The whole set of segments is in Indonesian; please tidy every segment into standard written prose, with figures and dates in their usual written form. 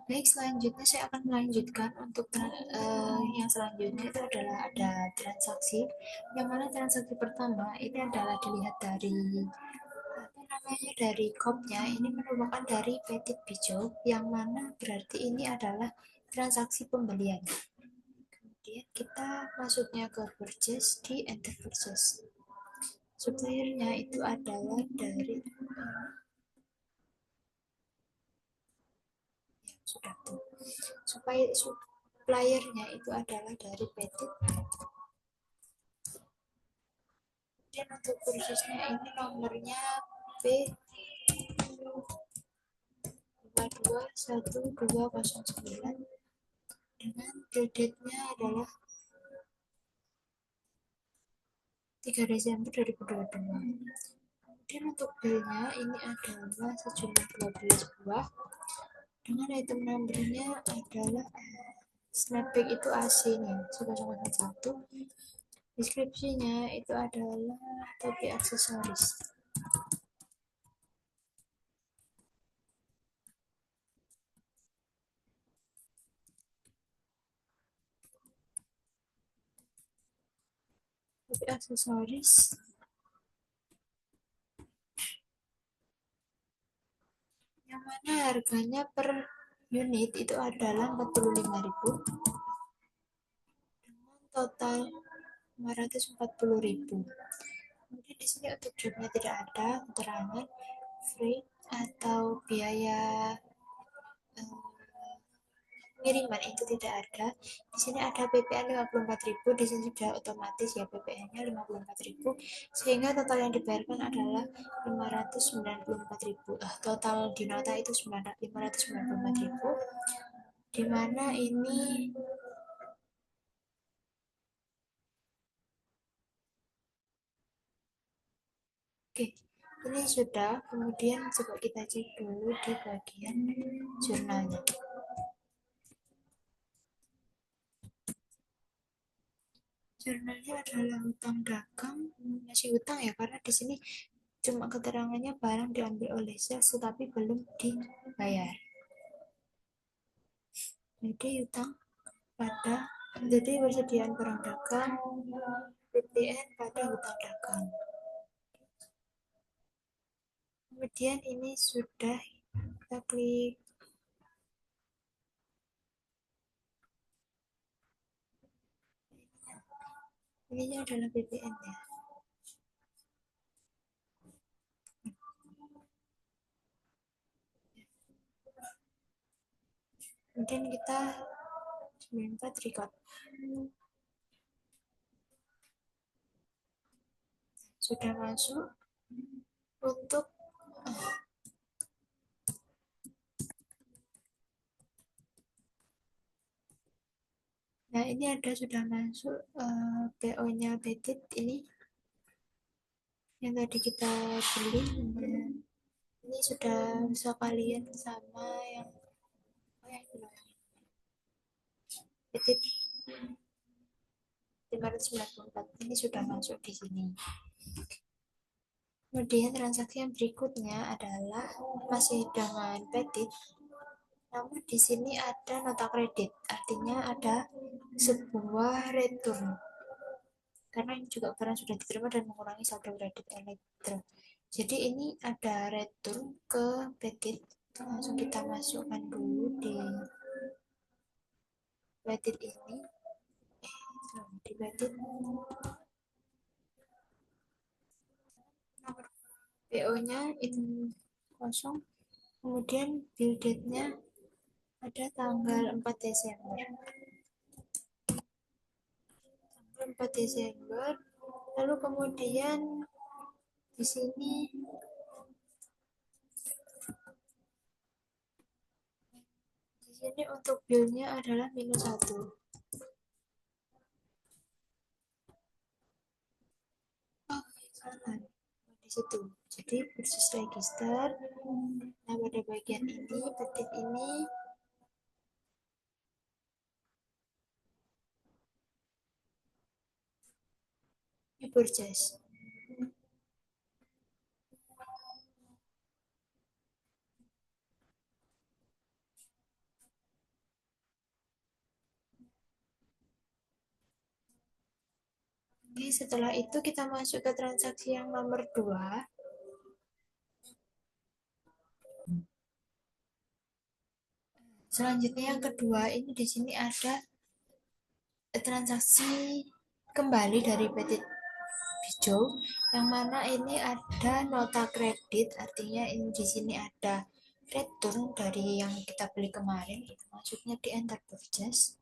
Baik, selanjutnya saya akan melanjutkan untuk yang selanjutnya itu adalah ada transaksi, yang mana transaksi pertama ini adalah dilihat dari apa namanya dari kopnya ini merupakan dari Petit Pijo, yang mana berarti ini adalah transaksi pembelian. Kemudian kita masuknya ke purchase di enter purchase. Suppliernya itu adalah dari sudah tuh. Suppliernya itu adalah dari Petit. Dan untuk kursusnya ini nomornya B22129 dengan kreditnya adalah 3 Desember 2022. Dan untuk billnya ini adalah sejumlah 12 buah dengan item numbernya adalah snapback itu AC nih 101. Deskripsinya itu adalah topi aksesoris. Topi aksesoris yang mana harganya per unit itu adalah 45.000 dengan total 540.000. Kemudian di sini untuk dropnya tidak ada keterangan free atau biaya pengiriman itu tidak ada. Di sini ada PPN 54.000, di sini sudah otomatis ya PPN-nya 54.000, sehingga total yang dibayarkan adalah 594.000. Total di nota itu 594.000, di mana ini oke. Ini sudah, kemudian coba kita cek dulu di bagian jurnalnya. Jurnalnya adalah hutang dagang, masih hutang ya karena di sini cuma keterangannya barang diambil oleh sales tetapi belum dibayar. Jadi hutang pada jadi persediaan barang dagang, PPN pada hutang dagang. Kemudian ini sudah kita klik, ini adalah PPN ya. Kemudian kita 94 record. Sudah masuk untuk nah ini ada sudah masuk PO-nya Petit ini yang tadi kita beli. Ini sudah sekalian sama yang Petit 594 ini sudah masuk di sini. Kemudian transaksi yang berikutnya adalah masih dengan Petit, namun di sini ada nota kredit, artinya ada sebuah return karena ini juga barang sudah diterima dan mengurangi saldo kredit elektro. Jadi ini ada return ke Petit, langsung kita masukkan dulu di Petit ini, di Petit nomor PO-nya in kosong, kemudian bill date-nya ada tanggal 4 Desember. 4 Desember. Lalu kemudian di sini untuk bill-nya adalah -1. Oh, salah. Di situ. Jadi purchase register. Nah, pada bagian ini, Petit ini purchase. Oke, setelah itu kita masuk ke transaksi yang nomor 2. Selanjutnya yang kedua, ini di sini ada transaksi kembali dari PT Bijou, yang mana ini ada nota kredit, artinya ini di sini ada return dari yang kita beli kemarin, itu masuknya di enter purchase.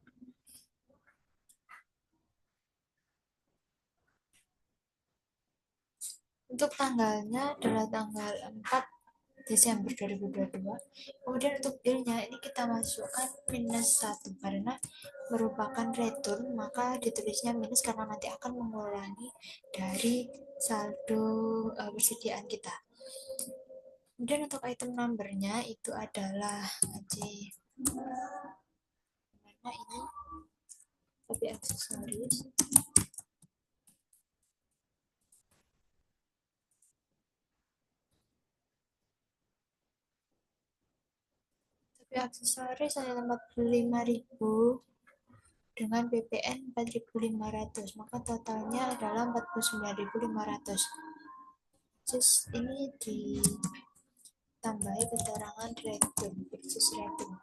Untuk tanggalnya adalah tanggal 4 Desember 2022. Kemudian untuk billnya ini kita masukkan minus 1 karena merupakan return, maka ditulisnya minus karena nanti akan mengurangi dari saldo persediaan kita. Kemudian untuk item numbernya itu adalah mana ini tapi aksesoris. Tapi aksesoris hanya 45.000 dengan PPN 4.500, maka totalnya adalah 49.500. Terus ini ditambahi keterangan return versus return.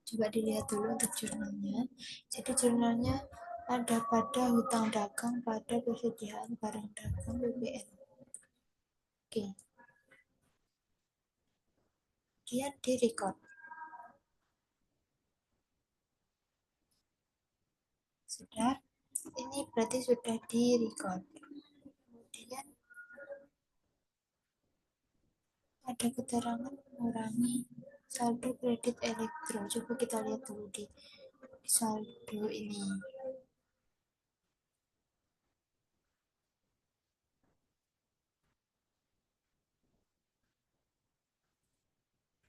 Coba dilihat dulu untuk jurnalnya. Jadi jurnalnya ada pada hutang dagang pada persediaan barang dagang PPN. Oke, dia di record. Sudah, ini berarti sudah di record. Kemudian ada keterangan mengurangi saldo kredit elektro. Coba kita lihat dulu di saldo ini.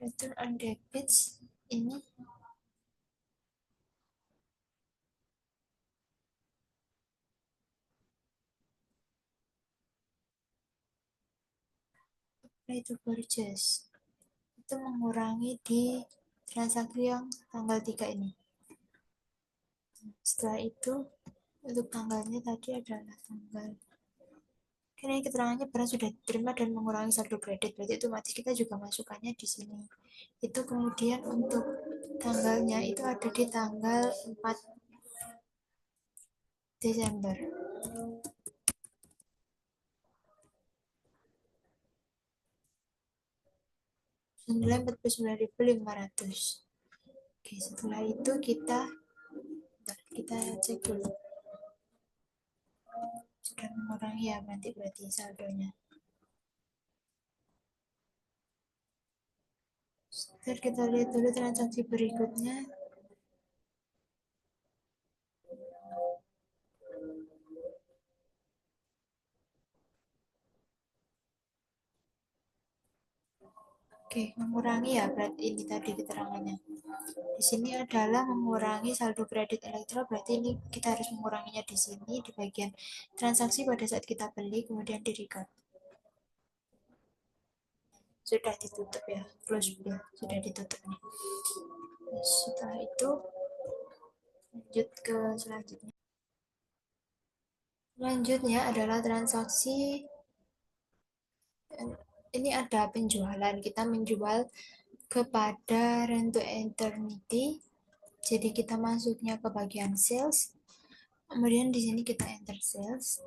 Return on debits ini apply to purchase. Itu mengurangi di transaksi yang tanggal 3 ini. Setelah itu untuk tanggalnya tadi adalah tanggal, karena keterangannya barang sudah diterima dan mengurangi saldo kredit, berarti otomatis kita juga masukkannya di sini. Itu kemudian untuk tanggalnya itu ada di tanggal 4 Desember. Senilai 49.500. Oke, setelah itu kita cek dulu. Sudah mengurangi ya nanti berarti saldonya. Ntar kita lihat dulu transaksi berikutnya. Oke, mengurangi ya berarti ini tadi keterangannya. Di sini adalah mengurangi saldo kredit elektro, berarti ini kita harus menguranginya di sini di bagian transaksi pada saat kita beli, kemudian di record. Sudah ditutup ya, close bill sudah ditutup nih. Setelah itu lanjut ke selanjutnya. Selanjutnya adalah transaksi, ini ada penjualan, kita menjual kepada Rent to Eternity. Jadi kita masuknya ke bagian sales. Kemudian di sini kita enter sales.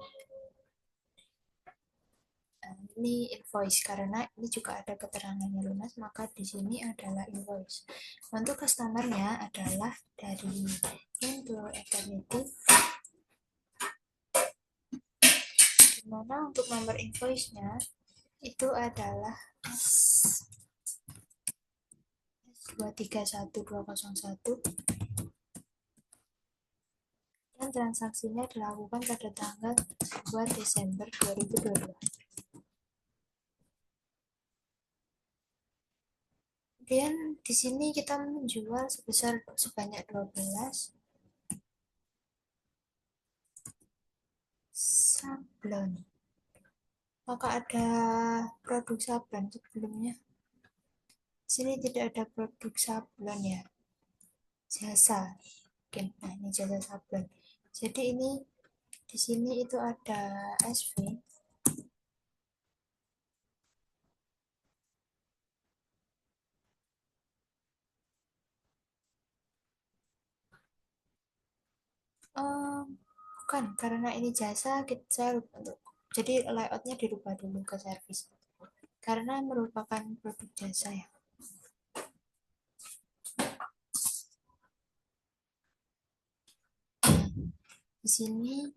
Ini invoice karena ini juga ada keterangannya lunas, maka di sini adalah invoice. Untuk customernya adalah dari Rent to Eternity. Dimana untuk nomor invoice-nya itu adalah S231201 dan transaksinya dilakukan pada tanggal 2 Desember 2022. Kemudian di sini kita menjual sebanyak 12 sablon. Maka ada produk sablon sebelumnya. Di sini tidak ada produk sablon ya. Jasa. Oke, nah ini jasa sablon. Jadi ini di sini itu ada SV. Em, bukan, karena ini jasa, saya lupa untuk. Jadi layoutnya dirubah dulu ke service. Karena merupakan produk jasa ya. Di sini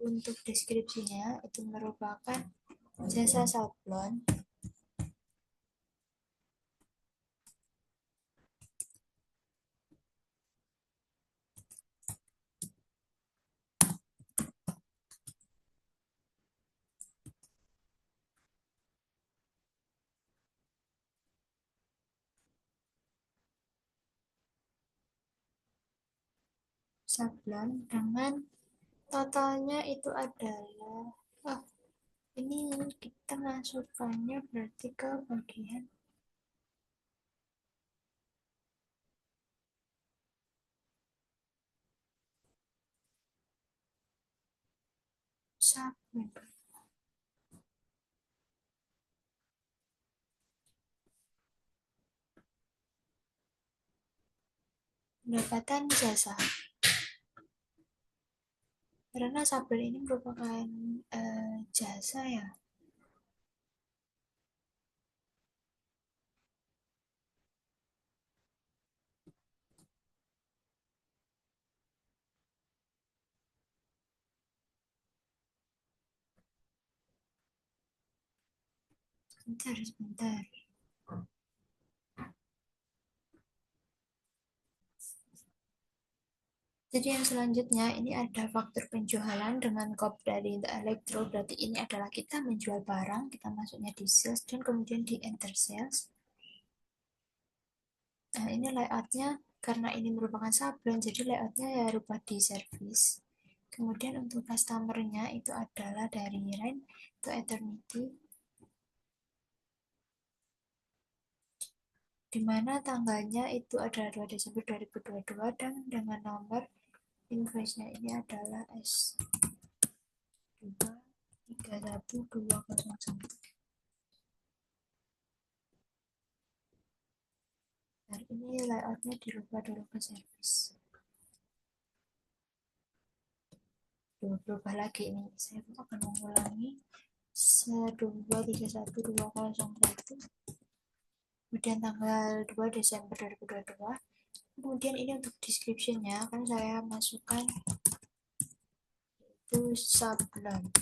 untuk deskripsinya itu merupakan jasa sablon. Sablon dengan totalnya itu adalah, oh ini kita masukkannya berarti ke bagian sabun. Pendapatan jasa, karena sabun ini merupakan jasa ya. Sebentar. Jadi yang selanjutnya ini ada faktur penjualan dengan kode dari The Electro. Berarti ini adalah kita menjual barang, kita masuknya di sales dan kemudian di enter sales. Nah ini layoutnya, karena ini merupakan sablon, jadi layoutnya ya rubah di service. Kemudian untuk customernya itu adalah dari Rain to Eternity, di mana tanggalnya itu adalah 2 Desember 2022 dan dengan nomor invoice-nya ini adalah S2312001. Dan ini layoutnya dirubah dulu ke service. Berubah lagi ini, saya akan mengulangi 2312001, kemudian tanggal 2 Desember 2022. Kemudian ini untuk description-nya akan saya masukkan itu sablon.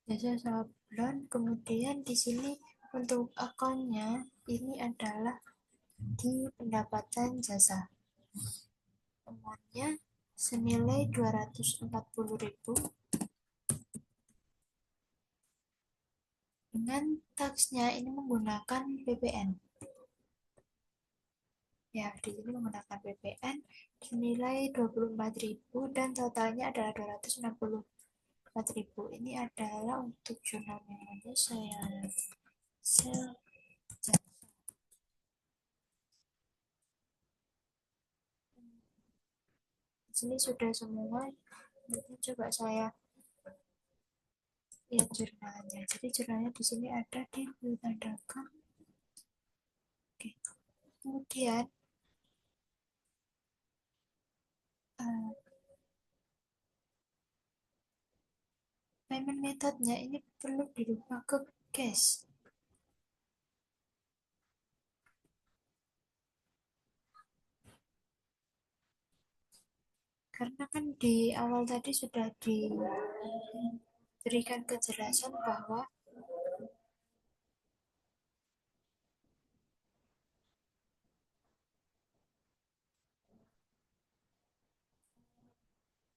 Jasa sablon. Kemudian di sini untuk akunnya ini adalah di pendapatan jasa. Amountnya senilai 240.000 dengan taksnya ini menggunakan PPN. Ya, di sini menggunakan PPN senilai 24.000 dan totalnya adalah 264.000. Ini adalah untuk jurnal memonya saya di sini sudah semua. Nanti coba saya lihat jurnalnya. Jadi jurnalnya di sini ada di Bultandaka. Oke. Kemudian uh, payment methodnya ini perlu dirubah ke cash. Karena kan di awal tadi sudah diberikan kejelasan bahwa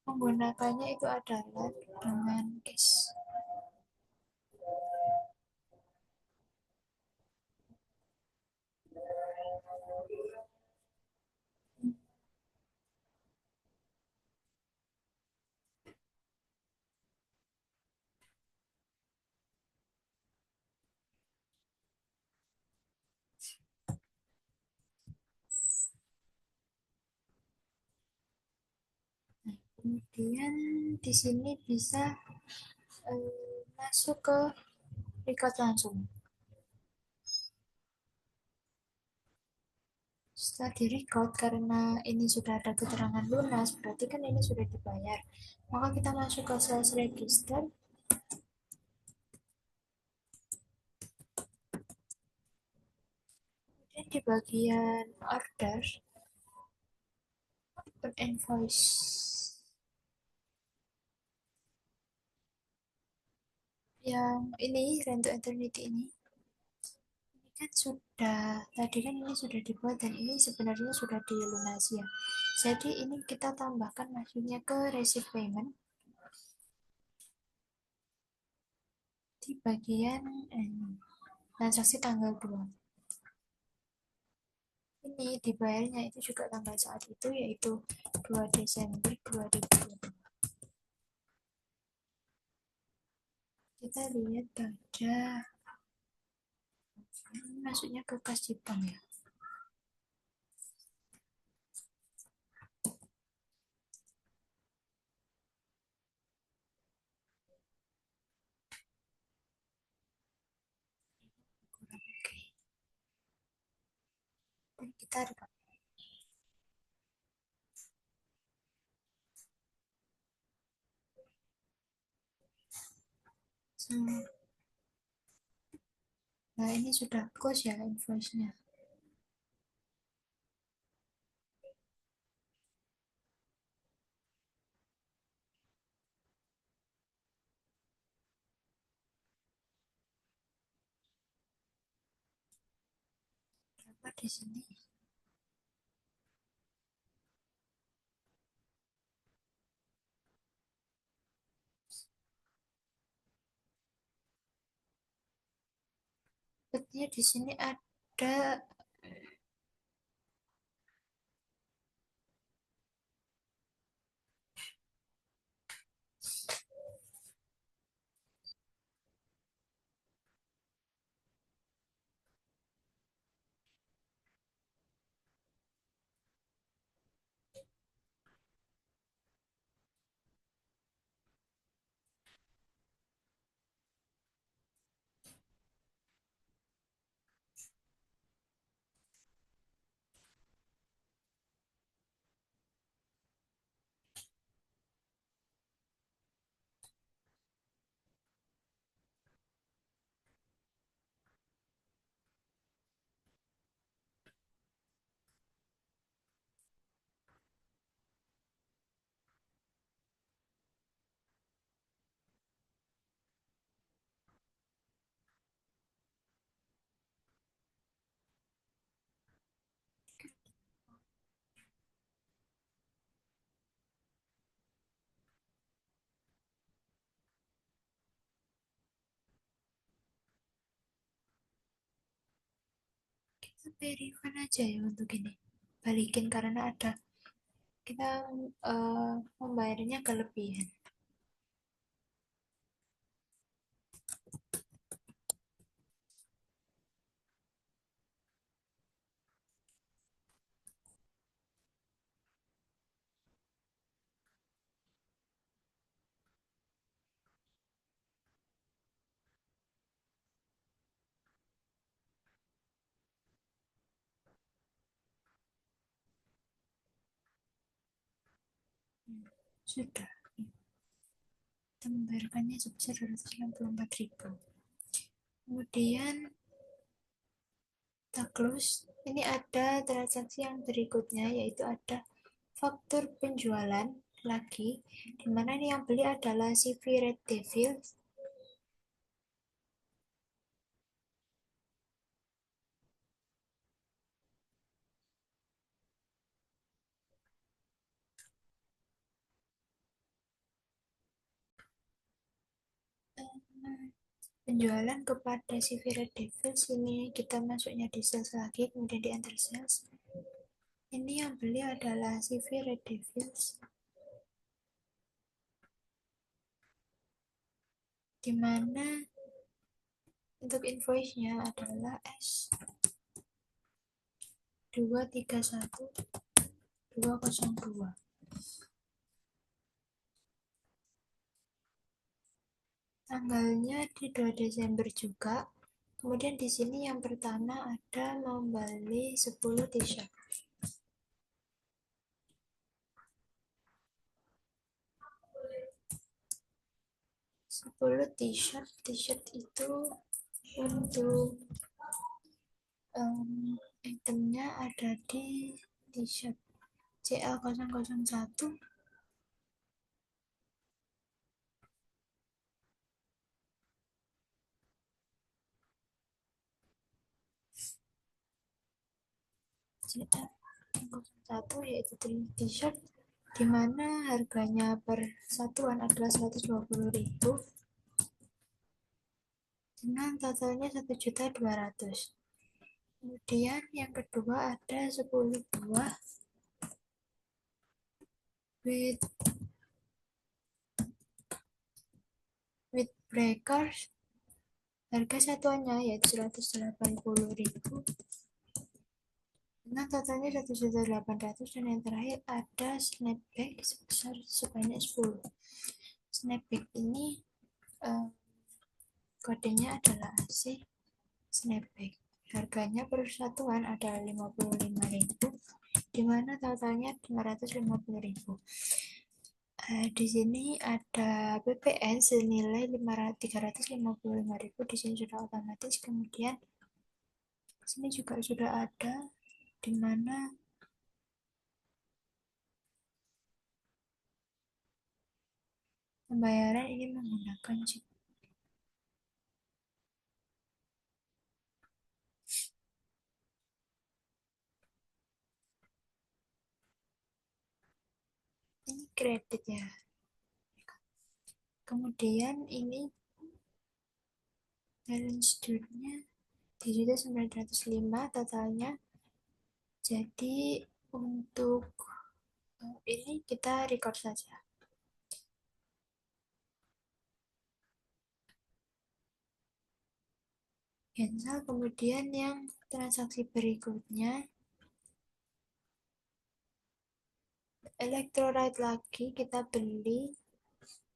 menggunakannya itu adalah dengan cash. Kemudian di sini bisa masuk ke record langsung. Setelah di record, karena ini sudah ada keterangan lunas, berarti kan ini sudah dibayar. Maka kita masuk ke sales register. Kemudian di bagian order, open invoice. Yang ini, rent to eternity ini kan sudah, tadi kan ini sudah dibuat dan ini sebenarnya sudah dilunasi ya. Jadi ini kita tambahkan masuknya ke receive payment di bagian transaksi tanggal 2. Ini dibayarnya itu juga tanggal saat itu, yaitu 2 Desember 2020. Kita lihat pada ini masuknya ke kas Jepang ya. Kurang oke. Dan kita rekam. Nah ini sudah close ya invoice-nya. Berapa di sini? Sepertinya di sini ada kita verify aja ya untuk ini. Balikin karena ada kita membayarnya kelebihan. Sudah. Kita membayarkannya sebesar 264.000. Kemudian kita close. Ini ada transaksi yang berikutnya, yaitu ada faktur penjualan lagi, dimana ini yang beli adalah CV Red Devil. Penjualan kepada CV Red Devils ini kita masuknya di sales lagi, kemudian di enter sales. Ini yang beli adalah CV Red Devils, dimana untuk invoice-nya adalah S231 202. Tanggalnya di 2 Desember juga. Kemudian di sini yang pertama ada membeli 10 t-shirt. 10 t-shirt. T-shirt itu untuk itemnya ada di t-shirt CL001. 1 yaitu t-shirt di mana harganya per satuan adalah 120.000 dengan totalnya 1.200.000. Kemudian yang kedua ada 10 buah with breakers, harga satuannya yaitu 180.000 dengan totalnya 1.800.000. Dan yang terakhir ada snapback sebesar sebanyak 10. Snapback ini kodenya adalah AC snapback. Harganya per satuan adalah 55.000 di mana totalnya 550.000. Di sini ada PPN senilai 355.000, di sini sudah otomatis. Kemudian sini juga sudah ada di mana pembayaran ini menggunakan chip. Ini kredit ya. Kemudian ini balance due-nya 7.905 totalnya. Jadi untuk ini kita record saja. Cancel. Kemudian yang transaksi berikutnya Electrolyte lagi kita beli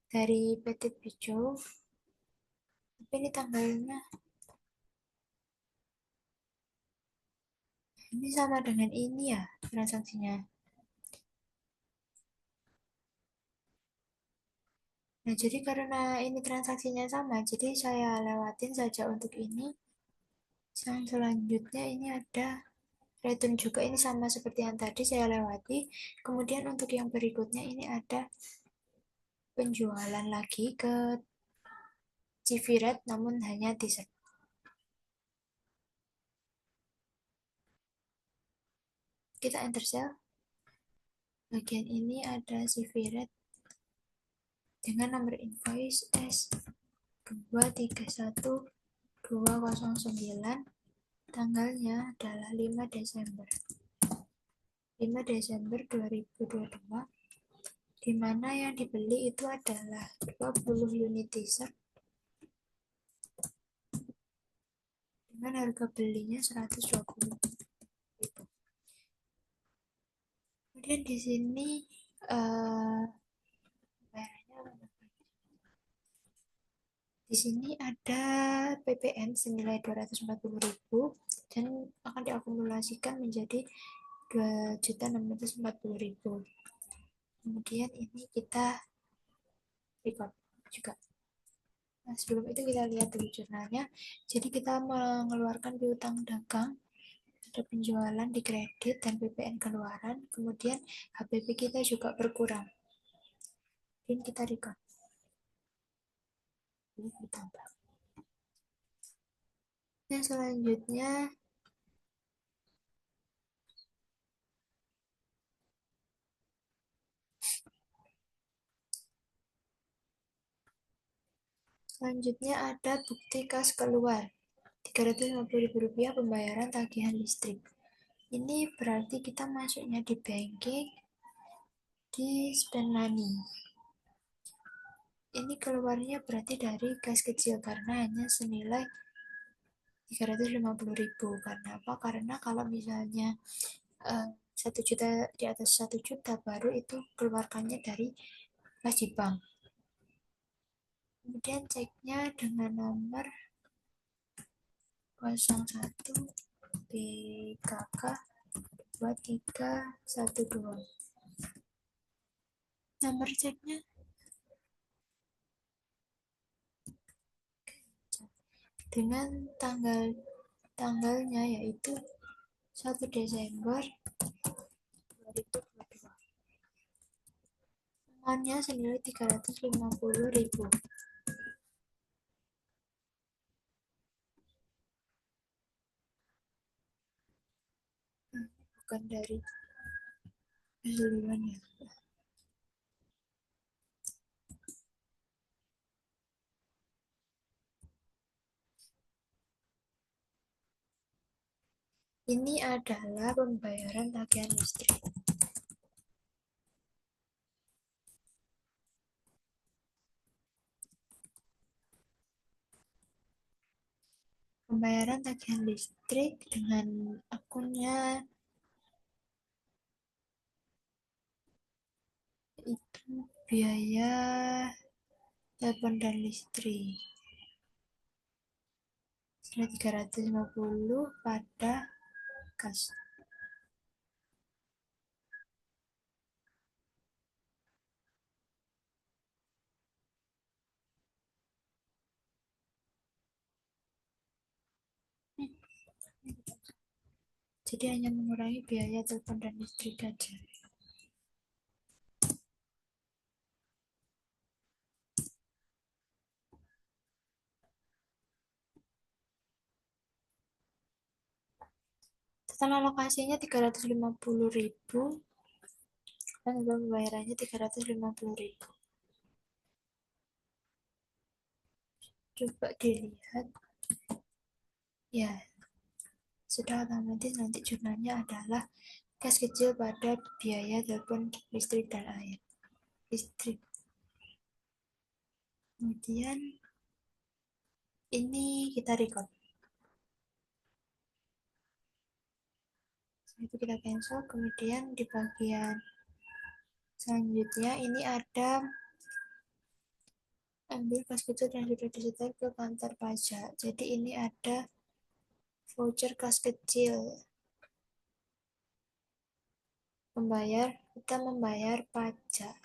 dari PT Pijo. Tapi ini tanggalnya ini sama dengan ini ya transaksinya. Nah, jadi karena ini transaksinya sama, jadi saya lewatin saja untuk ini. Yang selanjutnya ini ada return juga, ini sama seperti yang tadi saya lewati. Kemudian untuk yang berikutnya ini ada penjualan lagi ke Civiret namun hanya t-shirt. Kita enter sell. Bagian ini ada Civiret dengan nomor invoice S231209. Tanggalnya adalah 5 Desember 2022, di mana yang dibeli itu adalah 20 unit t-shirt dengan harga belinya 120.000. Kemudian di sini di sini ada PPN senilai 240.000 dan akan diakumulasikan menjadi 2.640.000. Kemudian ini kita record juga. Nah, sebelum itu kita lihat dulu jurnalnya. Jadi kita mengeluarkan piutang dagang, ada penjualan di kredit dan PPN keluaran. Kemudian HPP kita juga berkurang. Dan kita record. Ini ditambah. Yang selanjutnya ada bukti kas keluar Rp350.000 pembayaran tagihan listrik. Ini berarti kita masuknya di banking, di spend money. Ini keluarnya berarti dari kas kecil karena hanya senilai 350.000. Karena apa? Karena kalau misalnya 1 juta, di atas 1 juta baru itu keluarkannya dari kas di bank. Kemudian ceknya dengan nomor 01 BKK 2312. Nomor ceknya dengan tanggalnya yaitu 1 Desember 2022. Amannya senilai 350.000. Bukan dari keseluruhan ya. Ini adalah pembayaran tagihan listrik. Pembayaran tagihan listrik dengan akunnya itu biaya telepon dan listrik senilai 350 pada kas. Jadi hanya mengurangi biaya telepon dan listrik aja. Setelah alokasinya 350.000 dan pembayarannya 350.000. Coba dilihat. Ya, sudah otomatis nanti jurnalnya adalah kas kecil pada biaya telepon listrik dan air. Listrik. Kemudian ini kita record. Setelah itu kita cancel. Kemudian di bagian selanjutnya ini ada ambil kas kecil yang sudah disetor ke kantor pajak. Jadi ini ada voucher kas kecil. Kita membayar pajak.